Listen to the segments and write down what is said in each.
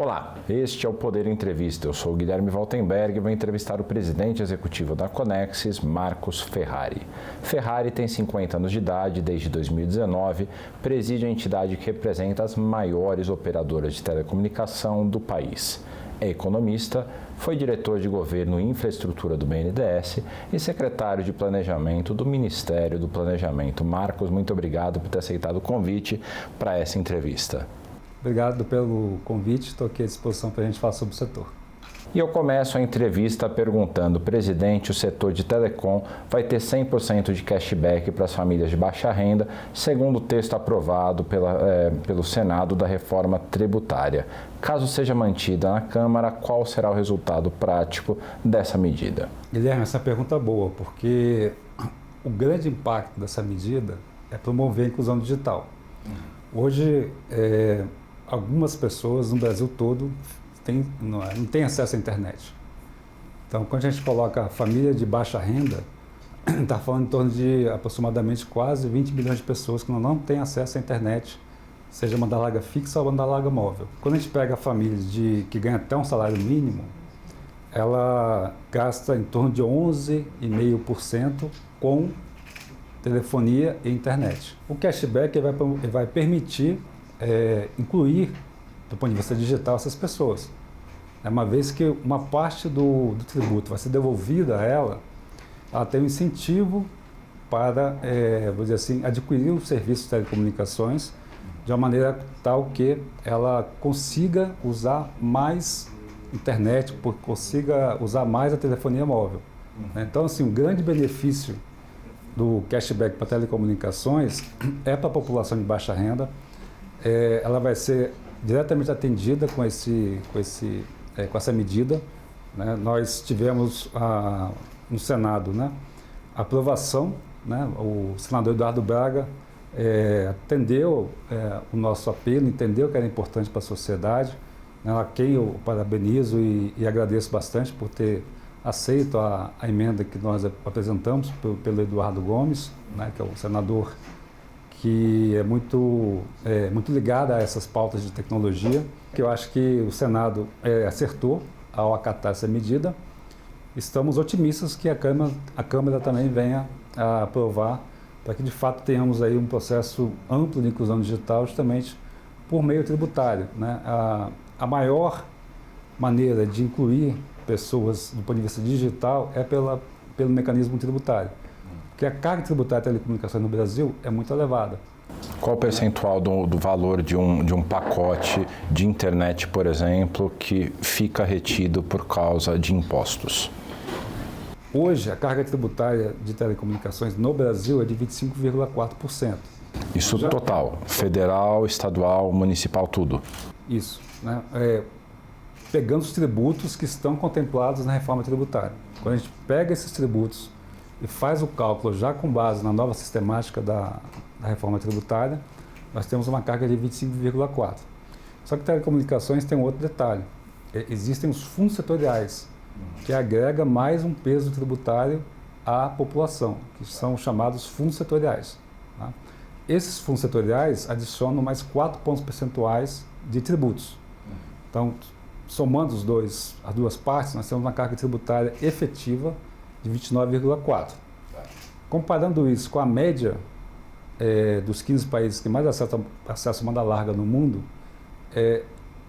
Olá, este é o Poder Entrevista. Eu sou o Guilherme Waltenberg e vou entrevistar o presidente executivo da Conexis, Marcos Ferrari. Ferrari tem 50 anos de idade, desde 2019, preside a entidade que representa as maiores operadoras de telecomunicação do país. É economista, foi diretor de governo e infraestrutura do BNDES e secretário de planejamento do Ministério do Planejamento. Marcos, muito obrigado por ter aceitado o convite para essa entrevista. Obrigado pelo convite, estou aqui à disposição para a gente falar sobre o setor. E eu começo a entrevista perguntando, presidente, o setor de telecom vai ter 100% de cashback para as famílias de baixa renda, segundo o texto aprovado pelo Senado da reforma tributária. Caso seja mantida na Câmara, qual será o resultado prático dessa medida? Guilherme, essa pergunta é boa, porque o grande impacto dessa medida é promover a inclusão digital. Hoje, algumas pessoas no Brasil todo não têm acesso à internet. Então, quando a gente coloca a família de baixa renda, está falando em torno de aproximadamente quase 20 milhões de pessoas que não têm acesso à internet, seja banda larga fixa ou banda larga móvel. Quando a gente pega a família que ganha até um salário mínimo, ela gasta em torno de 11,5% com telefonia e internet. O cashback vai permitir incluir, do ponto de vista digital, essas pessoas. Uma vez que uma parte do tributo vai ser devolvida a ela tem um incentivo para, vou dizer assim, adquirir um serviço de telecomunicações de uma maneira tal que ela consiga usar mais internet, consiga usar mais a telefonia móvel. Então, assim, um grande benefício do cashback para telecomunicações é para a população de baixa renda. Ela vai ser diretamente atendida com essa medida. Nós tivemos no Senado, a aprovação, o senador Eduardo Braga atendeu o nosso apelo, entendeu que era importante para a sociedade, a quem eu parabenizo e agradeço bastante por ter aceito a emenda que nós apresentamos pelo Eduardo Gomes, que é o senador que é muito ligado a essas pautas de tecnologia, que eu acho que o Senado acertou ao acatar essa medida. Estamos otimistas que a Câmara também venha a aprovar, para que de fato tenhamos aí um processo amplo de inclusão digital, justamente por meio tributário. A maior maneira de incluir pessoas do ponto de vista digital é pelo mecanismo tributário. Porque a carga tributária de telecomunicações no Brasil é muito elevada. Qual o percentual do valor de um pacote de internet, por exemplo, que fica retido por causa de impostos? Hoje, a carga tributária de telecomunicações no Brasil é de 25,4%. Isso total, federal, estadual, municipal, tudo? Isso, pegando os tributos que estão contemplados na reforma tributária. Quando a gente pega esses tributos e faz o cálculo já com base na nova sistemática da reforma tributária, nós temos uma carga de 25,4%. Só que telecomunicações tem um outro detalhe. Existem os fundos setoriais, que agrega mais um peso tributário à população, que são chamados fundos setoriais. Esses fundos setoriais adicionam mais 4 pontos percentuais de tributos. Então, somando as duas partes, nós temos uma carga tributária efetiva de 29,4%. Comparando isso com a média dos 15 países que mais acessam banda larga no mundo,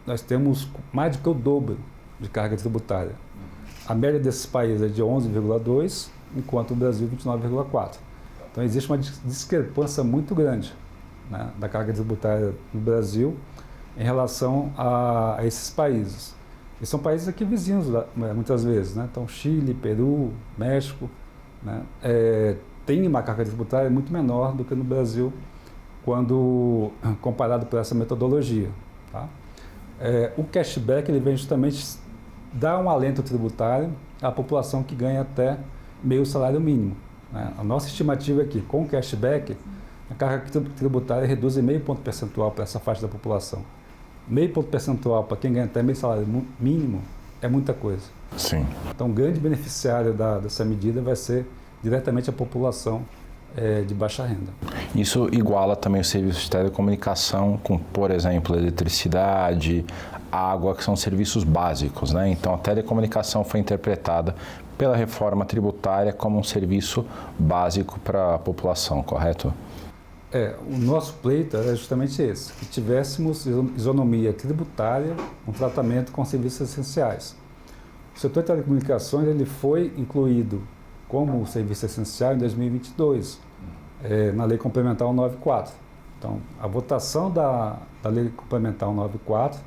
nós temos mais do que o dobro de carga tributária. A média desses países é de 11,2%, enquanto o Brasil 29,4%. Então existe uma discrepância muito grande da carga tributária no Brasil em relação a esses países. E são países aqui vizinhos, muitas vezes, Então, Chile, Peru, México, tem uma carga tributária muito menor do que no Brasil, quando comparado por essa metodologia. O cashback ele vem justamente dar um alento tributário à população que ganha até meio salário mínimo. A nossa estimativa é que, com o cashback, a carga tributária reduz em meio ponto percentual para essa faixa da população. Meio ponto percentual para quem ganha até meio salário mínimo é muita coisa. Sim. Então, o grande beneficiário dessa medida vai ser diretamente a população de baixa renda. Isso iguala também os serviços de telecomunicação com, por exemplo, eletricidade, água, que são serviços básicos, né? Então, a telecomunicação foi interpretada pela reforma tributária como um serviço básico para a população, correto? O nosso pleito era justamente esse, que tivéssemos isonomia tributária, um tratamento com serviços essenciais. O setor de telecomunicações ele foi incluído como serviço essencial em 2022, na Lei Complementar 194. Então, a votação da Lei Complementar 194,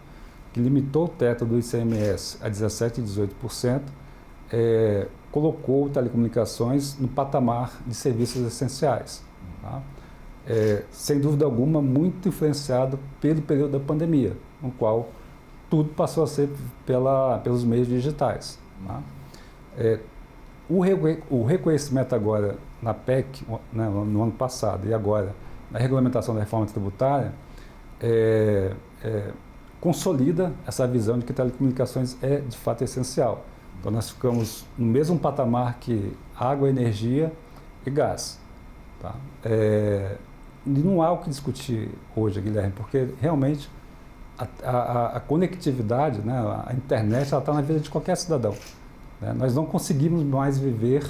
que limitou o teto do ICMS a 17% e 18%, colocou telecomunicações no patamar de serviços essenciais. Tá? Sem dúvida alguma, muito influenciado pelo período da pandemia, no qual tudo passou a ser pelos meios digitais. Tá? O reconhecimento agora na PEC, né, no ano passado, e agora na regulamentação da reforma tributária, consolida essa visão de que telecomunicações é de fato essencial. Então nós ficamos no mesmo patamar que água, energia e gás. Tá? Não há o que discutir hoje, Guilherme, porque realmente a conectividade, né, a internet, ela está na vida de qualquer cidadão. Né? Nós não conseguimos mais viver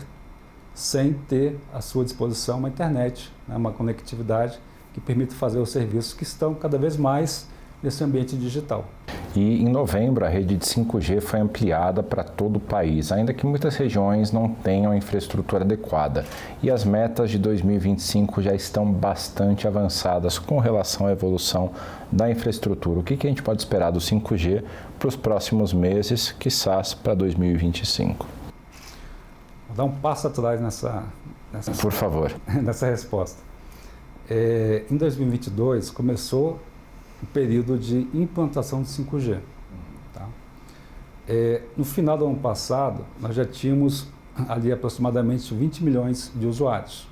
sem ter à sua disposição uma internet, né, uma conectividade que permita fazer os serviços que estão cada vez mais nesse ambiente digital. E em novembro a rede de 5G foi ampliada para todo o país, ainda que muitas regiões não tenham infraestrutura adequada. E as metas de 2025 já estão bastante avançadas com relação à evolução da infraestrutura. O que a gente pode esperar do 5G para os próximos meses, quiçás para 2025? Vou dar um passo atrás Por favor. nessa resposta. Em 2022 começou o período de implantação do 5G. Tá? No final do ano passado, nós já tínhamos ali aproximadamente 20 milhões de usuários.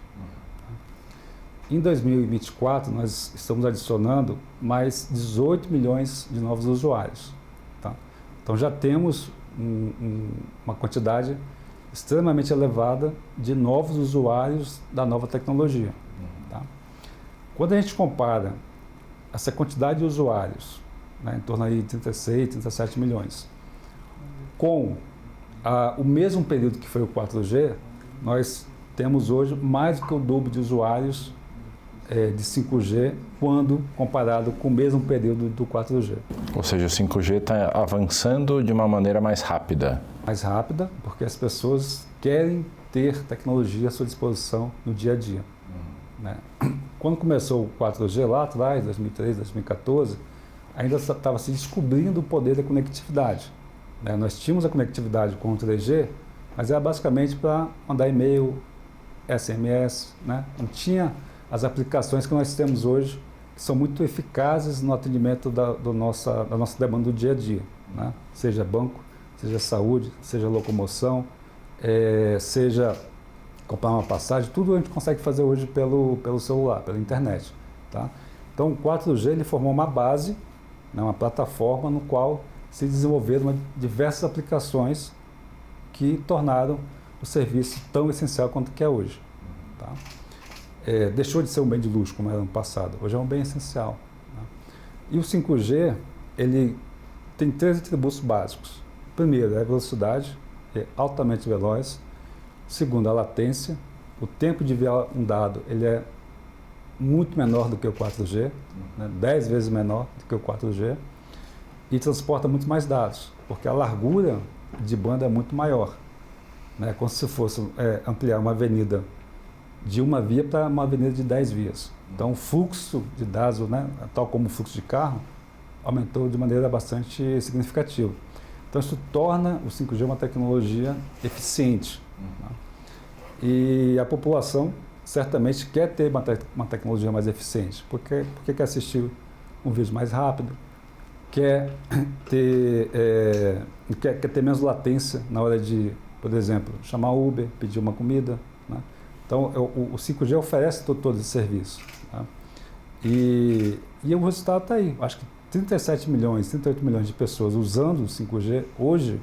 Em 2024, nós estamos adicionando mais 18 milhões de novos usuários. Tá? Então já temos uma quantidade extremamente elevada de novos usuários da nova tecnologia. Tá? Quando a gente compara essa quantidade de usuários, né, em torno aí de 36, 37 milhões, com o mesmo período que foi o 4G, nós temos hoje mais do que o dobro de usuários de 5G quando comparado com o mesmo período do 4G. Ou seja, o 5G está avançando de uma maneira mais rápida. Mais rápida, porque as pessoas querem ter tecnologia à sua disposição no dia a dia. Né? Quando começou o 4G lá atrás, 2013, 2014, ainda estava se descobrindo o poder da conectividade. Né? Nós tínhamos a conectividade com o 3G, mas era basicamente para mandar e-mail, SMS, né? Não tinha as aplicações que nós temos hoje, que são muito eficazes no atendimento da nossa demanda do dia a dia. Né? Seja banco, seja saúde, seja locomoção, seja comprar uma passagem, tudo a gente consegue fazer hoje pelo celular, pela internet. Tá? Então o 4G ele formou uma base, né, uma plataforma no qual se desenvolveram diversas aplicações que tornaram o serviço tão essencial quanto que é hoje. Tá? Deixou de ser um bem de luxo como era no passado, hoje é um bem essencial. Né? E o 5G ele tem 3 atributos básicos. Primeiro, é a velocidade, é altamente veloz. Segundo, a latência. O tempo de enviar um dado ele é muito menor do que o 4G, né? 10 vezes menor do que o 4G, e transporta muito mais dados, porque a largura de banda é muito maior. Né? Como se fosse ampliar uma avenida de uma via para uma avenida de 10 vias. Então o fluxo de dados, né, tal como o fluxo de carro, aumentou de maneira bastante significativa. Então isso torna o 5G uma tecnologia eficiente. Né? E a população certamente quer ter uma tecnologia mais eficiente, porque quer assistir um vídeo mais rápido, quer ter menos latência na hora de, por exemplo, chamar Uber, pedir uma comida. Né? Então o 5G oferece todo esse serviço. Tá? E o resultado está aí. Acho que 37 milhões, 38 milhões de pessoas usando o 5G hoje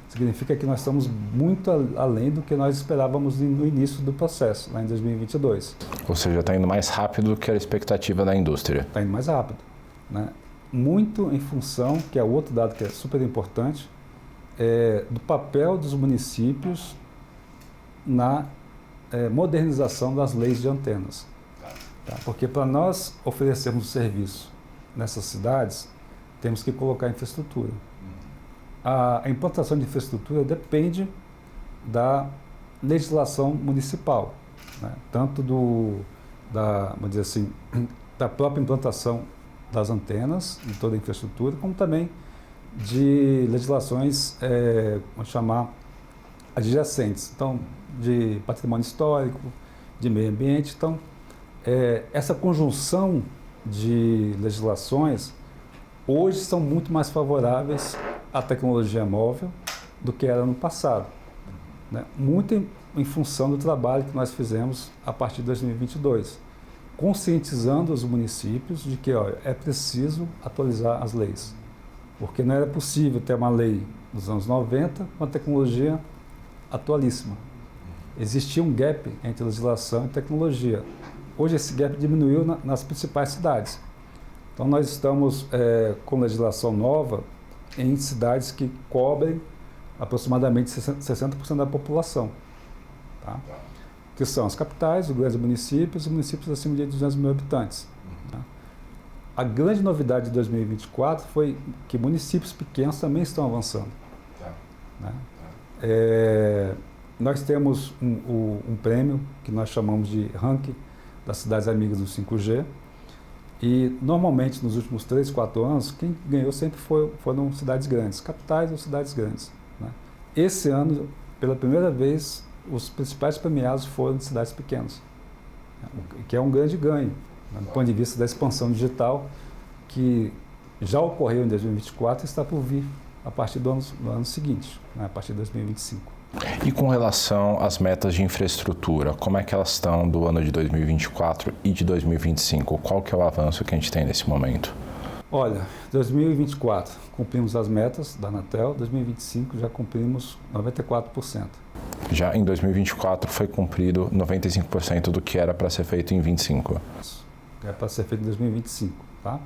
significa que nós estamos muito além do que nós esperávamos no início do processo, lá em 2022. Ou seja, está indo mais rápido do que a expectativa da indústria. Está indo mais rápido. Né? muito em função, que é outro dado que é super importante, do papel dos municípios na modernização das leis de antenas. Tá? Porque para nós oferecermos o serviço nessas cidades, temos que colocar infraestrutura. A implantação de infraestrutura depende da legislação municipal, né? Tanto vamos dizer assim, da própria implantação das antenas em toda a infraestrutura, como também de legislações, vamos chamar, adjacentes, então, de patrimônio histórico, de meio ambiente. Então, essa conjunção de legislações hoje são muito mais favoráveis à tecnologia móvel do que era no passado, né? Muito em função do trabalho que nós fizemos a partir de 2022, conscientizando os municípios de que é preciso atualizar as leis, porque não era possível ter uma lei dos anos 90 com a tecnologia atualíssima. Existia um gap entre legislação e tecnologia. Hoje esse gap diminuiu nas principais cidades. Então nós estamos com legislação nova em cidades que cobrem aproximadamente 60% da população, tá? Que são as capitais, os grandes municípios e municípios acima de 200 mil habitantes. Tá? A grande novidade de 2024 foi que municípios pequenos também estão avançando. Né? Nós temos um prêmio que nós chamamos de ranking das cidades amigas do 5G, e normalmente nos últimos 3, 4 anos quem ganhou sempre foram cidades grandes, capitais ou cidades grandes, né? Esse ano, pela primeira vez, os principais premiados foram de cidades pequenas, que é um grande ganho, né, do ponto de vista da expansão digital, que já ocorreu em 2024 e está por vir a partir do ano seguinte, né, a partir de 2025. E com relação às metas de infraestrutura, como é que elas estão do ano de 2024 e de 2025? Qual que é o avanço que a gente tem nesse momento? Olha, 2024 cumprimos as metas da Anatel, 2025 já cumprimos 94%. Já em 2024 foi cumprido 95% do que era para ser feito em 25. É para ser feito em 2025, tá?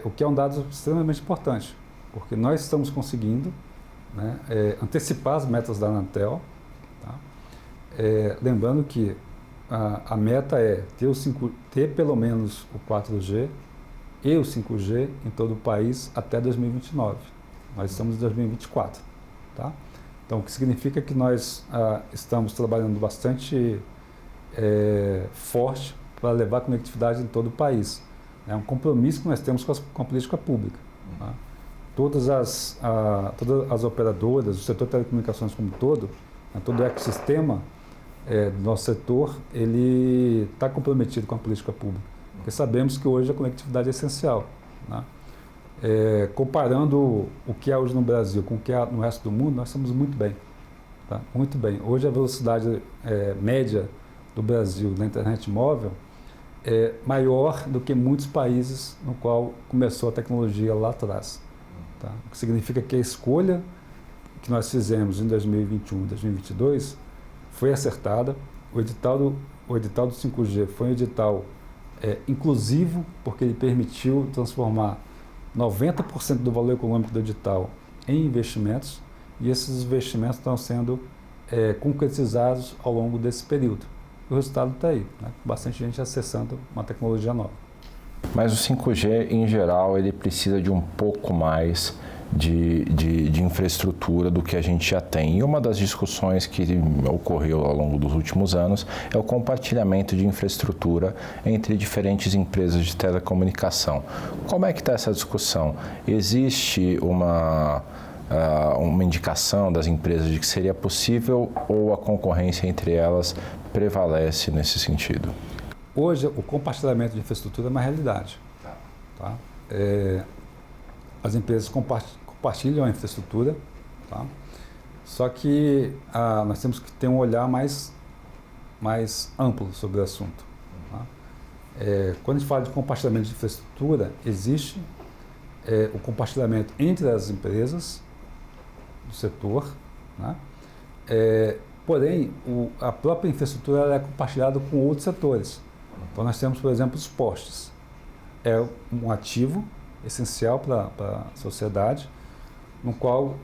O que é um dado extremamente importante, porque nós estamos conseguindo, né, antecipar as metas da Anatel, tá? Lembrando que a meta é ter pelo menos o 4G e o 5G em todo o país até 2029. Nós estamos em 2024. Tá? Então, o que significa que nós estamos trabalhando bastante forte para levar a conectividade em todo o país. É um compromisso que nós temos com a política pública. Tá? Todas as operadoras, o setor de telecomunicações como um todo, todo o ecossistema do nosso setor, ele está comprometido com a política pública. Porque sabemos que hoje a conectividade é essencial. Né? Comparando o que é hoje no Brasil com o que é no resto do mundo, nós estamos muito bem. Tá? Muito bem. Hoje a velocidade média do Brasil na internet móvel é maior do que muitos países no qual começou a tecnologia lá atrás. Tá? O que significa que a escolha que nós fizemos em 2021 e 2022 foi acertada. O edital do 5G foi um edital inclusivo, porque ele permitiu transformar 90% do valor econômico do edital em investimentos, e esses investimentos estão sendo concretizados ao longo desse período. O resultado está aí, né? Bastante gente acessando uma tecnologia nova. Mas o 5G, em geral, ele precisa de um pouco mais de infraestrutura do que a gente já tem. E uma das discussões que ocorreu ao longo dos últimos anos é o compartilhamento de infraestrutura entre diferentes empresas de telecomunicação. Como é que está essa discussão? Existe uma indicação das empresas de que seria possível, ou a concorrência entre elas prevalece nesse sentido? Hoje, o compartilhamento de infraestrutura é uma realidade. Tá? As empresas compartilham a infraestrutura, tá? Só que nós temos que ter um olhar mais amplo sobre o assunto. Tá? Quando a gente fala de compartilhamento de infraestrutura, existe o compartilhamento entre as empresas do setor, né? Porém, a própria infraestrutura é compartilhada com outros setores. Então, nós temos, por exemplo, os postes. é um ativo essencial para a sociedade, no qual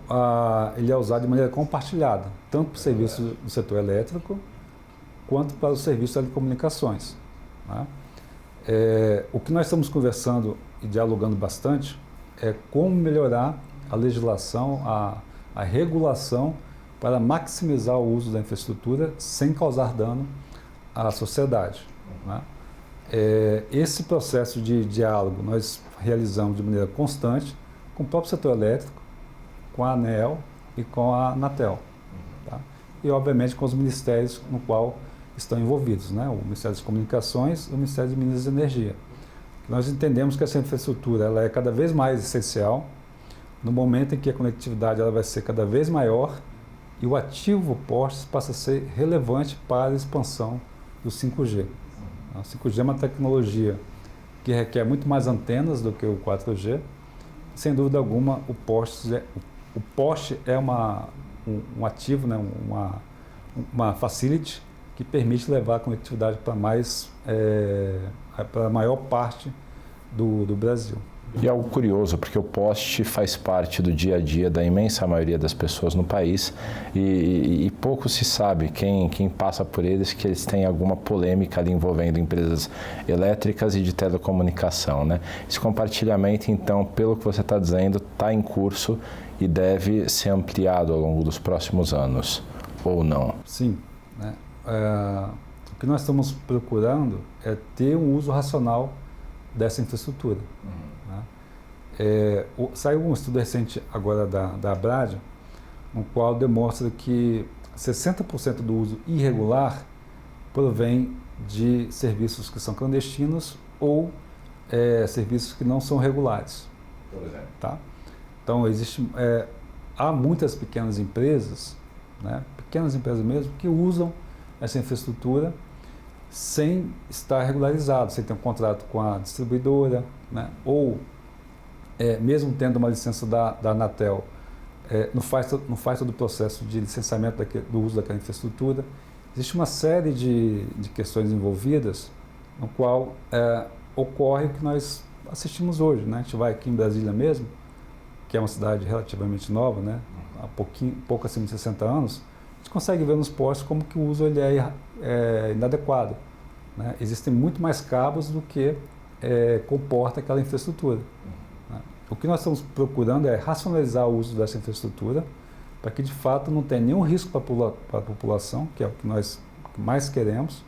ele é usado de maneira compartilhada, tanto para o serviço do setor elétrico, quanto para o serviço de telecomunicações. Né? O que nós estamos conversando e dialogando bastante é como melhorar a legislação, a regulação para maximizar o uso da infraestrutura sem causar dano à sociedade. Né? Esse processo de diálogo nós realizamos de maneira constante com o próprio setor elétrico, com a ANEEL e com a Anatel. Tá? E, obviamente, com os ministérios no qual estão envolvidos, né? O Ministério das Comunicações e o Ministério de Minas e Energia. Nós entendemos que essa infraestrutura ela é cada vez mais essencial no momento em que a conectividade ela vai ser cada vez maior e o ativo postos passa a ser relevante para a expansão do 5G. O 5G é uma tecnologia que requer muito mais antenas do que o 4G. Sem dúvida alguma, o poste é um ativo, né? uma facility que permite levar a conectividade para a maior parte do Brasil. E algo curioso, porque o poste faz parte do dia a dia da imensa maioria das pessoas no país e pouco se sabe, quem passa por eles, que eles têm alguma polêmica ali envolvendo empresas elétricas e de telecomunicação, né? Esse compartilhamento, então, pelo que você está dizendo, está em curso e deve ser ampliado ao longo dos próximos anos, ou não? Sim. Né? O que nós estamos procurando é ter um uso racional dessa infraestrutura. Saiu um estudo recente agora da Abradee, no qual demonstra que 60% do uso irregular provém de serviços que são clandestinos ou serviços que não são regulares. Por exemplo. Tá? Então, há muitas pequenas empresas, né, pequenas empresas mesmo, que usam essa infraestrutura sem estar regularizado, sem ter um contrato com a distribuidora, né, ou mesmo tendo uma licença da Anatel, não faz todo o processo de licenciamento do uso daquela infraestrutura. Existe uma série de questões envolvidas, no qual ocorre o que nós assistimos hoje. Né? A gente vai aqui em Brasília mesmo, que é uma cidade relativamente nova, né? Há pouco acima de 60 anos, a gente consegue ver nos postos como que o uso ele é inadequado. Né? Existem muito mais cabos do que comporta aquela infraestrutura. O que nós estamos procurando é racionalizar o uso dessa infraestrutura para que, de fato, não tenha nenhum risco para a população, que é o que nós mais queremos,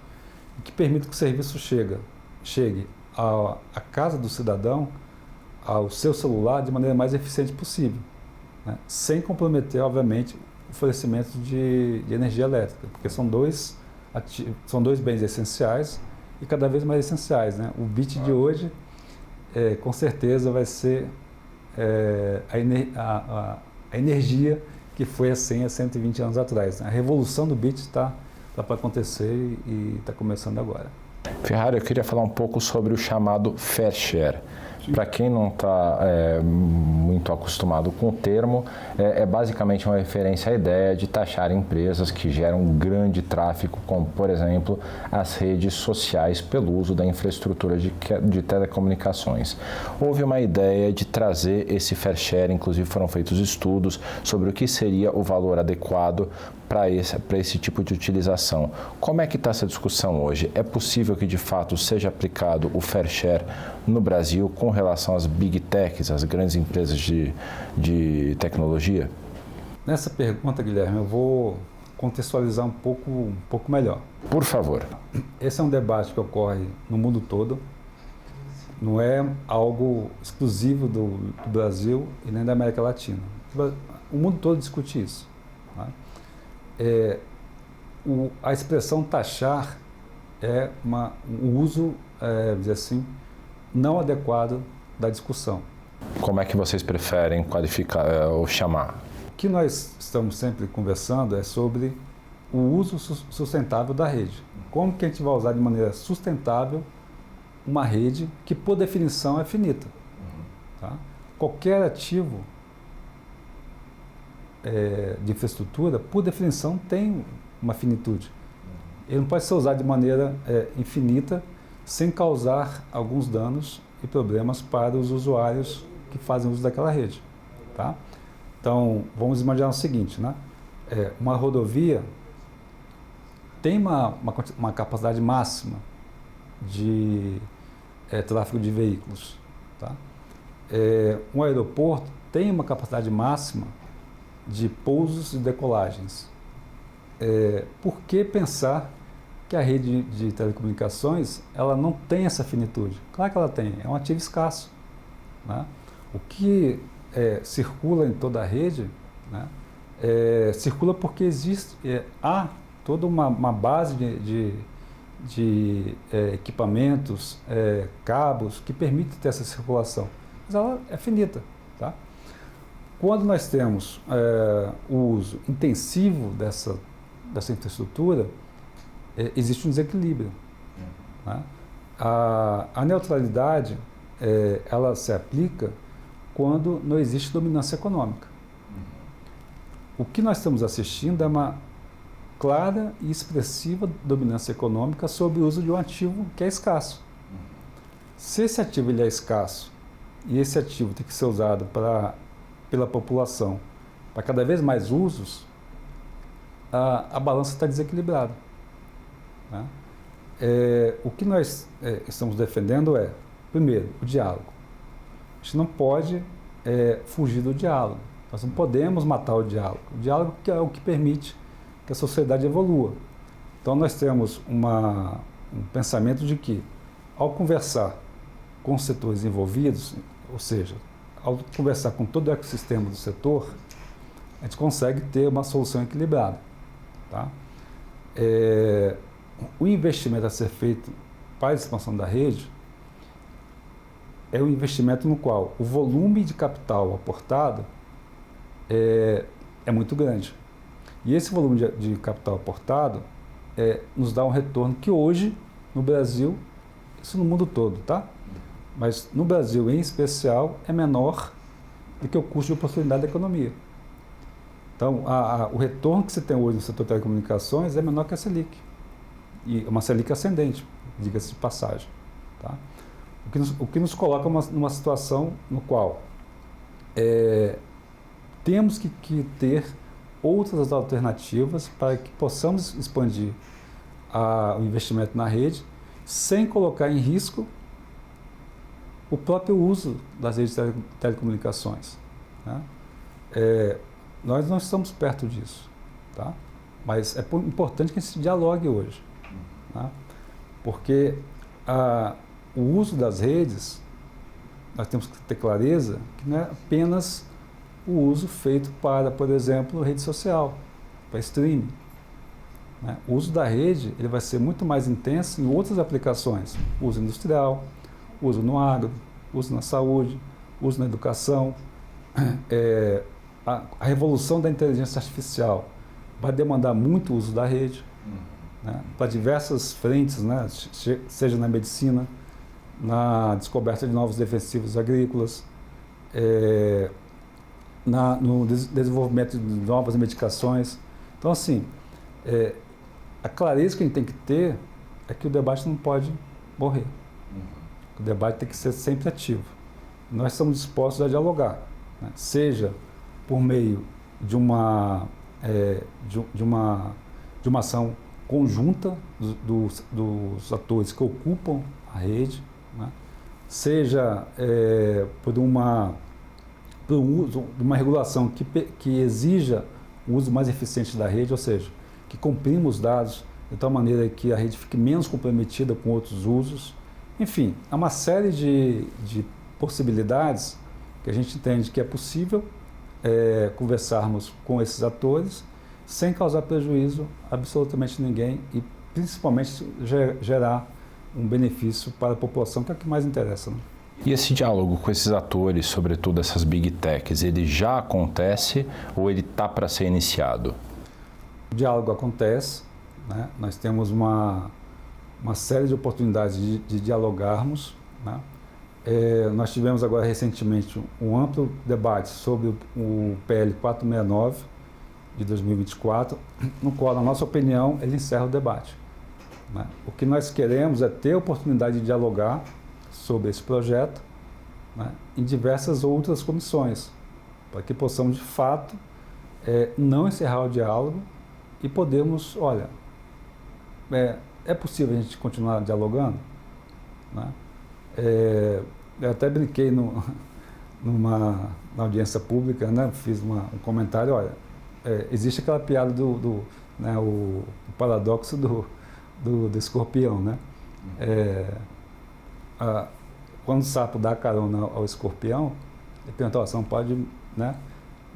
e que permita que o serviço chegue à casa do cidadão, ao seu celular, de maneira mais eficiente possível, né? Sem comprometer, obviamente, o fornecimento de energia elétrica, porque são dois bens essenciais e cada vez mais essenciais. Né? O bit de hoje, com certeza, vai ser a energia que foi há 100 a 120 anos atrás. Né? A revolução do bit está para acontecer e está começando agora. Ferrari, eu queria falar um pouco sobre o chamado fair share. Para quem não está muito acostumado com o termo, é basicamente uma referência à ideia de taxar empresas que geram grande tráfego, como, por exemplo, as redes sociais, pelo uso da infraestrutura de telecomunicações. Houve uma ideia de trazer esse fair share, inclusive foram feitos estudos sobre o que seria o valor adequado para esse tipo de utilização. Como é que está essa discussão hoje? É possível que, de fato, seja aplicado o fair share no Brasil com relação às big techs, às grandes empresas de tecnologia? Nessa pergunta, Guilherme, eu vou contextualizar um pouco melhor. Por favor. Esse é um debate que ocorre no mundo todo. Não é algo exclusivo do Brasil e nem da América Latina. O mundo todo discute isso. Né? A expressão taxar é um uso, dizer assim, não adequado da discussão. Como é que vocês preferem qualificar ou chamar? O que nós estamos sempre conversando é sobre o uso sustentável da rede. Como que a gente vai usar de maneira sustentável uma rede que, por definição, é finita. Tá? Qualquer ativo de infraestrutura, por definição, tem uma finitude. Ele não pode ser usado de maneira infinita sem causar alguns danos e problemas para os usuários que fazem uso daquela rede. Tá? Então, vamos imaginar o seguinte, né? Uma rodovia tem uma capacidade máxima de tráfego de veículos. Tá? Um aeroporto tem uma capacidade máxima de pousos e decolagens. Por que pensar que a rede de telecomunicações ela não tem essa finitude? Claro que ela tem, é um ativo escasso. Né? O que circula em toda a rede, né, circula porque há toda uma base de equipamentos, cabos que permitem ter essa circulação, mas ela é finita. Tá? Quando nós temos o uso intensivo dessa infraestrutura, existe um desequilíbrio. Né? A neutralidade ela se aplica quando não existe dominância econômica. O que nós estamos assistindo é uma clara e expressiva dominância econômica sobre o uso de um ativo que é escasso. Se esse ativo ele é escasso e esse ativo tem que ser usado pela população para cada vez mais usos, a balança está desequilibrada. Né? O que nós estamos defendendo primeiro, o diálogo. A gente não pode fugir do diálogo. Nós não podemos matar o diálogo. O diálogo é o que permite que a sociedade evolua. Então nós temos um pensamento de que, ao conversar com os setores envolvidos, ou seja, ao conversar com todo o ecossistema do setor, a gente consegue ter uma solução equilibrada. Tá? O investimento a ser feito para a expansão da rede é um investimento no qual o volume de capital aportado é muito grande. E esse volume de capital aportado nos dá um retorno que hoje, no Brasil, isso no mundo todo, tá? Mas no Brasil, em especial, é menor do que o custo de oportunidade da economia. Então, o retorno que você tem hoje no setor de telecomunicações é menor que a Selic. E uma Selic ascendente, diga-se de passagem. Tá? O que nos coloca numa situação no qual temos que ter outras alternativas para que possamos expandir o investimento na rede sem colocar em risco o próprio uso das redes de telecomunicações. Né? Nós não estamos perto disso, tá? Mas é importante que a gente dialogue hoje. Tá? Porque o uso das redes, nós temos que ter clareza que não é apenas o uso feito para, por exemplo, rede social, para streaming. Né? O uso da rede ele vai ser muito mais intenso em outras aplicações. Uso industrial, uso no agro, uso na saúde, uso na educação. A revolução da inteligência artificial vai demandar muito uso da rede, né? Para diversas frentes, né? Seja na medicina, na descoberta de novos defensivos agrícolas, no desenvolvimento de novas medicações. Então, assim, a clareza que a gente tem que ter é que o debate não pode morrer. O debate tem que ser sempre ativo. Nós estamos dispostos a dialogar, né? Seja por meio de uma ação conjunta dos atores que ocupam a rede, né? Seja por uma regulação que exija o uso mais eficiente da rede, ou seja, que comprima os dados de tal maneira que a rede fique menos comprometida com outros usos. Enfim, há uma série de possibilidades que a gente entende que é possível conversarmos com esses atores sem causar prejuízo a absolutamente ninguém e principalmente gerar um benefício para a população, que é o que mais interessa. Né? E esse diálogo com esses atores, sobretudo essas big techs, ele já acontece ou ele está para ser iniciado? O diálogo acontece, né? Nós temos uma série de oportunidades de dialogarmos, né? Nós tivemos agora recentemente um amplo debate sobre o PL 469 de 2024, no qual, na nossa opinião, ele encerra o debate. né? O que nós queremos é ter a oportunidade de dialogar sobre esse projeto, né, em diversas outras comissões, para que possamos, de fato, não encerrar o diálogo e podemos, olha, é possível a gente continuar dialogando? Né? Eu até brinquei na audiência pública, né, fiz um comentário, olha, existe aquela piada né, o paradoxo do escorpião, né? Quando o sapo dá carona ao escorpião, ele pergunta, você não pode, né,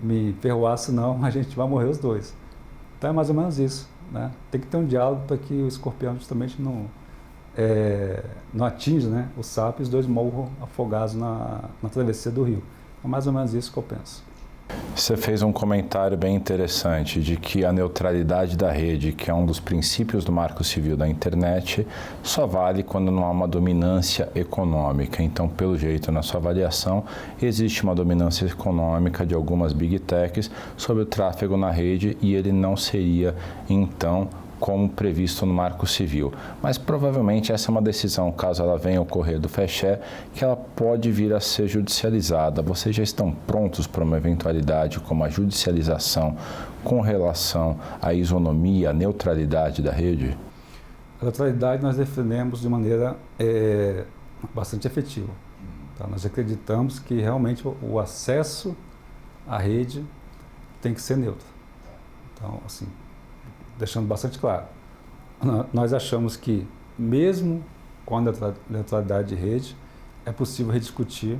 me ferroar, senão a gente vai morrer os dois. Então é mais ou menos isso, né? Tem que ter um diálogo para que o escorpião justamente não atinja, né, o sapo e os dois morram afogados na travessia do rio. É mais ou menos isso que eu penso. Você fez um comentário bem interessante de que a neutralidade da rede, que é um dos princípios do Marco Civil da internet, só vale quando não há uma dominância econômica. Então, pelo jeito, na sua avaliação, existe uma dominância econômica de algumas big techs sobre o tráfego na rede e ele não seria, então, como previsto no Marco Civil. Mas provavelmente essa é uma decisão, caso ela venha a ocorrer do FECHE, que ela pode vir a ser judicializada. Vocês já estão prontos para uma eventualidade como a judicialização com relação à isonomia, à neutralidade da rede? A neutralidade nós defendemos de maneira bastante efetiva. Tá? Nós acreditamos que realmente o acesso à rede tem que ser neutro. Então, assim, deixando bastante claro, nós achamos que, mesmo com a neutralidade de rede, é possível rediscutir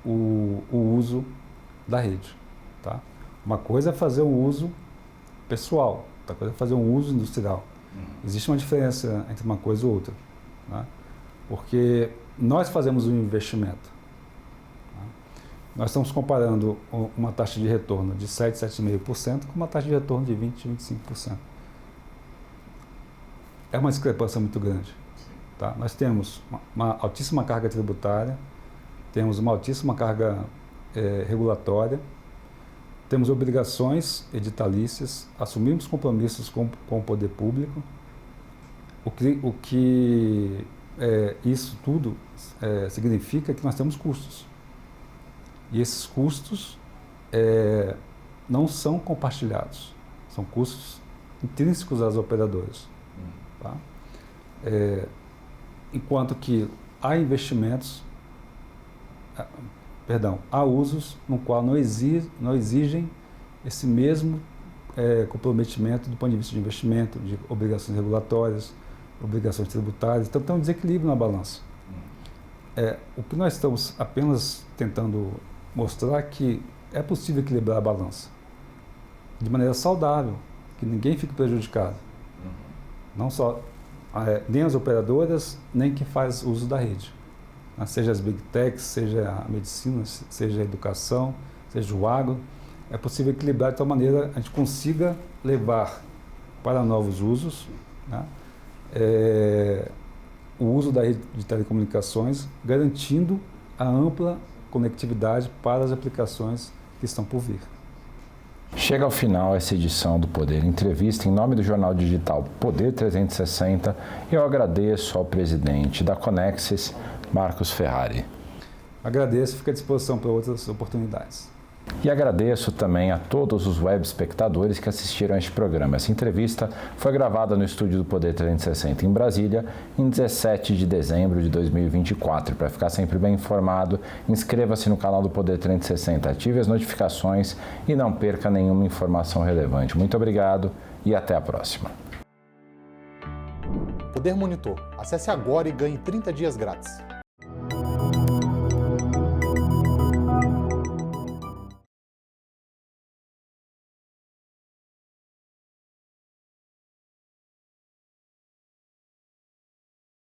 o uso da rede. Tá? Uma coisa é fazer um uso pessoal, outra coisa é fazer um uso industrial. Existe uma diferença entre uma coisa e outra, né? Porque nós fazemos um investimento. Né? Nós estamos comparando uma taxa de retorno de 7, 7,5% com uma taxa de retorno de 20, 25%. É uma discrepância muito grande. Tá? Nós temos uma altíssima carga tributária, temos uma altíssima carga regulatória, temos obrigações editalícias, assumimos compromissos com o poder público, o que isso tudo significa que nós temos custos. E esses custos não são compartilhados, são custos intrínsecos às operadoras. Tá? Enquanto que há investimentos, há usos no qual não exigem esse mesmo comprometimento do ponto de vista de investimento, de obrigações regulatórias, obrigações tributárias. Então tem um desequilíbrio na balança. O que nós estamos apenas tentando mostrar é que é possível equilibrar a balança de maneira saudável, que ninguém fique prejudicado. Não só nem as operadoras, nem quem faz uso da rede. Seja as big techs, seja a medicina, seja a educação, seja o agro. É possível equilibrar de tal maneira que a gente consiga levar para novos usos, né, o uso da rede de telecomunicações, garantindo a ampla conectividade para as aplicações que estão por vir. Chega ao final essa edição do Poder Entrevista. Em nome do jornal digital Poder 360, eu agradeço ao presidente da Conexis, Marcos Ferrari. Agradeço, fico à disposição para outras oportunidades. E agradeço também a todos os web espectadores que assistiram a este programa. Essa entrevista foi gravada no estúdio do Poder 360 em Brasília, em 17 de dezembro de 2024. Para ficar sempre bem informado, inscreva-se no canal do Poder 360, ative as notificações e não perca nenhuma informação relevante. Muito obrigado e até a próxima. Poder Monitor. Acesse agora e ganhe 30 dias grátis.